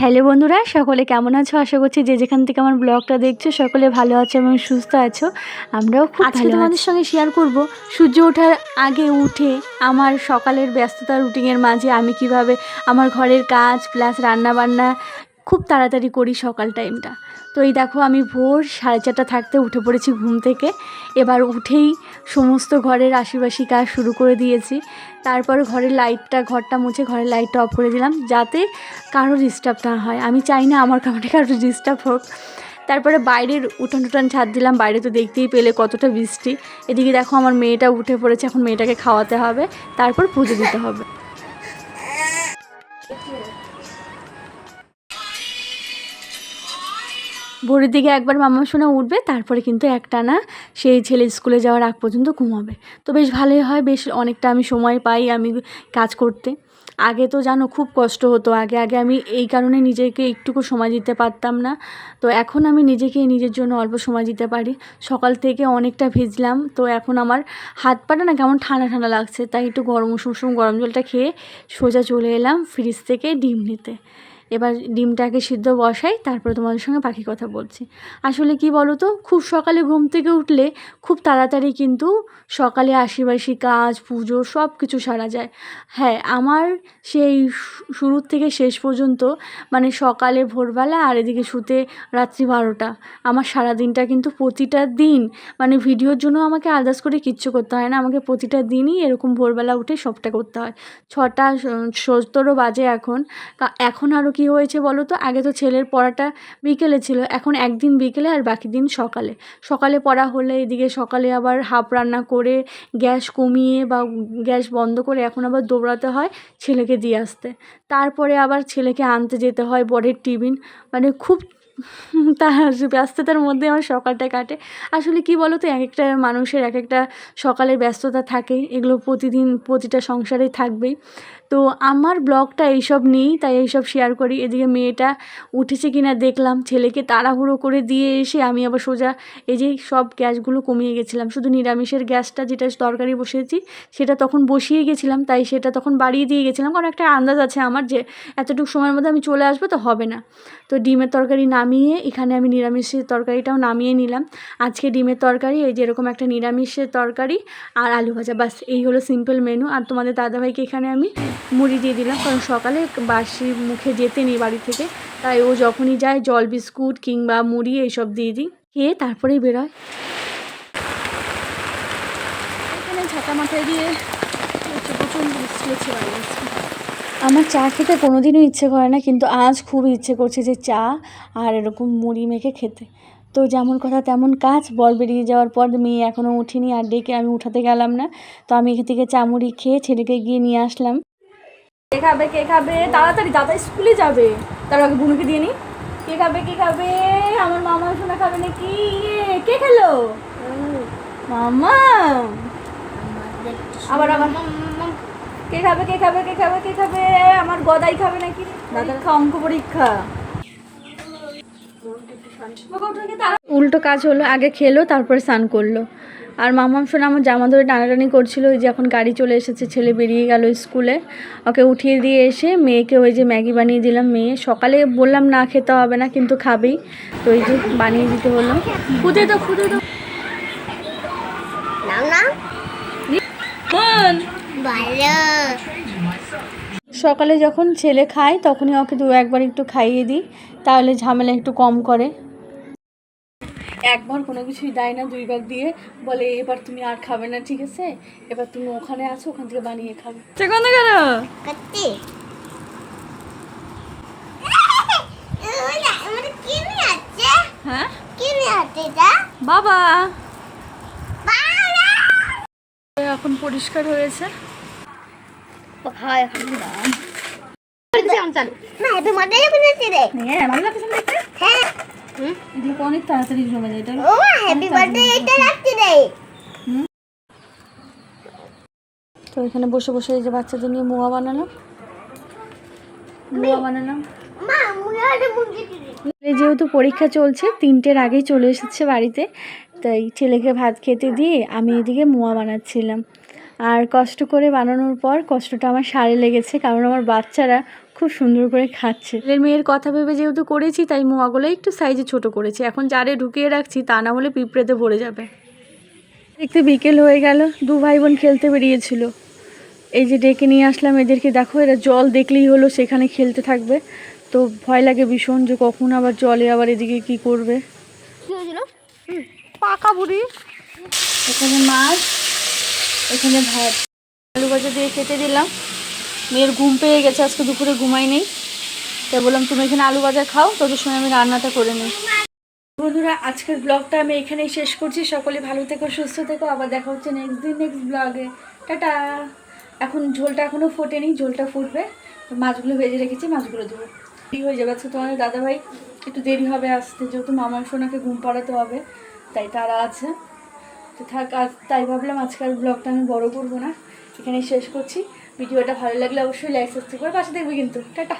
Hello বন্ধুরা, সকলে কেমন আছো? আশা করছি যে যেখান থেকে আমার ব্লগটা দেখছো সকলে ভালো আছো এবং সুস্থ আছো। আমরাও খুব ভালো। তোমাদের সঙ্গে শেয়ার করব সূর্য ওঠার আগে উঠে আমার সকালের ব্যস্ততা রুটিনের মাঝে আমি কিভাবে আমার ঘরের কাজ প্লাস রান্নাবান্না খুব তাড়াতাড়ি করি সকাল টাইমটা। তো এই দেখো আমি ভোর 4:30 থাকতে উঠে পড়েছি ঘুম থেকে। এবার উঠেই সমস্ত ঘরের আশিপাশি কাজ শুরু করে দিয়েছি। তারপর ঘরটা মুছে ঘরের লাইটটা অফ করে দিলাম যাতে কারো ডিস্টার্ব না হয়। আমি চাই না আমার কারণে কারো ডিস্টার্ব হোক। তারপরে বাইরের উঠান টুঠান ছাদ দিলাম। বাইরে তো দেখতেই পেলে কতটা বৃষ্টি। এদিকে দেখো আমার মেয়েটা উঠে পড়েছে, এখন মেয়েটাকে খাওয়াতে হবে, তারপর পুজো দিতে হবে। ভোরের দিকে একবার মামা সোনা উঠবে, তারপরে কিন্তু একটানা সেই ছেলে স্কুলে যাওয়ার আগ পর্যন্ত ঘুমাবে। তো বেশ ভালোই হয়, বেশ অনেকটা আমি সময় পাই আমি কাজ করতে। আগে তো জানো খুব কষ্ট হতো, আগে আমি এই কারণে নিজেকে একটুকু সময় দিতে পারতাম না। তো এখন আমি নিজের জন্য অল্প সময় দিতে পারি। সকাল থেকে অনেকটা ভিজলাম, তো এখন আমার হাত পাটা না কেমন ঠান্ডা ঠান্ডা লাগছে, তাই একটু গরম উষুম গরম জলটা খেয়ে সোজা চলে এলাম ফ্রিজ থেকে ডিম নিতে। এবার ডিমটাকে সিদ্ধ বসাই, তারপরে তোমাদের সঙ্গে বাকি কথা বলছি। আসলে কি বলো তো, খুব সকালে ঘুম থেকে উঠলে খুব তাড়াতাড়ি কিন্তু সকালে আশিবাসি কাজ পুজো সব কিছু সারা যায়। হ্যাঁ, আমার সেই শুরু থেকে শেষ পর্যন্ত মানে সকালে ভোরবেলা আর এদিকে শুতে রাত্রি 12টা, আমার সারা দিনটা কিন্তু প্রতিটা দিন মানে ভিডিওর জন্য আমাকে আদার্স করে কিচ্ছু করতে হয় না, আমাকে প্রতিটা দিনই এরকম ভোরবেলা উঠে সবটা করতে হয়। 6:17 বাজে এখন। এখন আরও কী হয়েছে বলো তো, আগে তো ছেলের পড়াটা বিকেলে ছিল, এখন একদিন বিকেলে আর বাকি দিন সকালে। সকালে পড়া হলে এদিকে সকালে আবার হাফ রান্না করে গ্যাস কমিয়ে বা গ্যাস বন্ধ করে এখন আবার দৌড়াতে হয় ছেলেকে দিয়ে আসতে। তারপরে আবার ছেলেকে আনতে যেতে হয় বরের টিফিন, মানে খুব তার ব্যস্ততার মধ্যে আমার সকালটা কাটে। আসলে কি বলো তো, এক একটা মানুষের এক একটা সকালের ব্যস্ততা থাকে, এগুলো প্রতিদিন প্রতিটা সংসারেই থাকবেই। তো আমার ব্লগটা এইসব নিয়েই, তাই এইসব শেয়ার করি। এদিকে মেয়েটা উঠেছে কিনা দেখলাম, ছেলেকে তাড়াহুড়ো করে দিয়ে এসে আমি আবার সোজা এই যে সব গ্যাসগুলো কমিয়ে গেছিলাম, শুধু নিরামিষের গ্যাসটা যেটা তরকারি বসিয়েছি সেটা তখন বসিয়ে গেছিলাম, তাই সেটা তখন বাড়িয়ে দিয়ে গেছিলাম, কারণ একটা আন্দাজ আছে আমার যে এতটুকু সময়ের মধ্যে আমি চলে আসবো, তো হবে না। তো ডিমের তরকারি নামিয়ে এখানে আমি নিরামিষের তরকারিটাও নামিয়ে নিলাম। আজকে ডিমের তরকারি, এই যে এরকম একটা নিরামিষের তরকারি আর আলু ভাজা, বাস এই হলো সিম্পল মেনু। আর তোমাদের দাদাভাইকে এখানে আমি মুড়ি দিয়ে দিলাম, কারণ সকালে বাসি মুখে যেতে নেই বাড়ি থেকে, তাই ও যখনই যায় জল বিস্কুট কিংবা মুড়ি এইসব দিয়ে দিই, খেয়ে তারপরেই বেরোয়। এখানে ছাতা মাথায় দিয়ে প্রচণ্ড বৃষ্টি হচ্ছে বাইরে। আমার চা খেতে কোনোদিনও ইচ্ছে করে না, কিন্তু আজ খুব ইচ্ছে করছে যে চা আর এরকম মুড়ি মেখে খেতে। তো যেমন কথা তেমন কাজ, বর বেরিয়ে যাওয়ার পর মেয়ে এখনও উঠিনি আর ডেকে আমি উঠাতে গেলাম না। তো আমি এখান থেকে চা মুড়ি খেয়ে ছেলেকে গিয়ে নিয়ে আসলাম। কে খাবে তাড়াতাড়ি, দাদা স্কুলে যাবে, তার আগে বুনুকে দিয়ে নি। কে খাবে আমার মামা সোনা খাবে নাকি? কে খেলো মামা? আবার কে খাবে আমার গদাই খাবে নাকি? দাদার অঙ্ক পরীক্ষা। উল্টো কাজ হলো, আগে খেলো তারপরে স্নান করলো। আর মামাম শোনা আমার জামা ধরে টানাটানি করছিল। ওই যে এখন গাড়ি চলে এসেছে, ছেলে বেরিয়ে গেল স্কুলে, ওকে উঠিয়ে দিয়ে এসে মেয়েকে ওই যে ম্যাগি বানিয়ে দিলাম। মেয়ে সকালে বললাম না খেতে হবে না, কিন্তু খাবেই, তো ওই যে বানিয়ে দিতে হলো। খুদে তো সকালে যখন ছেলে খায় তখনই ওকে একবার একটু খাইয়ে দিই, তাহলে ঝামেলা একটু কম করে। একবার কোনো কিছুই দেয় না, 2বার দিয়ে বলে এবার তুমি আর খাবে না, ঠিক আছে, এবার তুমি ওখানে আছো, ওখান থেকে বানিয়ে খাবে। হ্যাঁ বাবা এখন পরিষ্কার হয়েছে। অনেক তাড়াতাড়ি জমে যায়, তো এখানে বসে বসে এই যে বাচ্চাদের নিয়ে মুয়া বানালাম। যেহেতু পরীক্ষা চলছে, 3টের আগেই চলে এসেছে বাড়িতে, তাই ছেলেকে ভাত খেতে দিয়ে আমি এদিকে মোয়া বানাচ্ছিলাম। আর কষ্ট করে বানানোর পর কষ্টটা আমার সারে লেগেছে, কারণ আমার বাচ্চারা খুব সুন্দর করে খাচ্ছে। ছেলের মেয়ের কথা ভেবে যেহেতু করেছি তাই মোয়াগুলো একটু সাইজে ছোট করেছি। এখন জারে ঢুকিয়ে রাখছি, তা না হলে পিঁপড়েতে ভরে যাবে। দেখতে বিকেল হয়ে গেল, দু ভাই বোন খেলতে বেরিয়েছিল। এই যে ডেকে নিয়ে আসলাম এদেরকে, দেখো এরা জল দেখলেই হলো সেখানে খেলতে থাকবে। তো ভয় লাগে ভীষণ যে কখন আবার জলে আবার এদিকে কি করবে। পাকা বুড়ি, এখানে মাছ, এখানে ভাত, আলু ভাজা দিয়ে খেতে দিলাম। মেয়ের ঘুম পেয়ে গেছে, আজকে দুপুরে ঘুমাই নেই, তাই বললাম তুমি এখানে আলু ভাজা খাও, তত সময় আমি রান্নাটা করে নিই। বন্ধুরা, আজকের ব্লগটা আমি এখানেই শেষ করছি। সকলে ভালো থেকো, সুস্থ থেকো, আবার দেখা হচ্ছে নেক্সট দিন নেক্সট ব্লগে। টাটা। এখন ঝোলটা এখনও ফোটেনি, ঝোলটা ফুটবে। মাছগুলো ভেজে রেখেছি, মাছগুলো দেবো, দেরি হয়ে যাবে। আজকে তোমাদের দাদাভাই একটু দেরি হবে আসতে, যেহেতু মামা সোনাকে ঘুম পাড়াতে হবে, তাই তারা আছে। তো থাক, আজ তাই ভাবলাম আজকের ব্লগটা আমি বড় করবো না, এখানেই শেষ করছি। ভিডিওটা ভালো লাগলে অবশ্যই লাইক সাবস্ক্রাইব করে পাশে দেখবে কিন্তু। টাটা।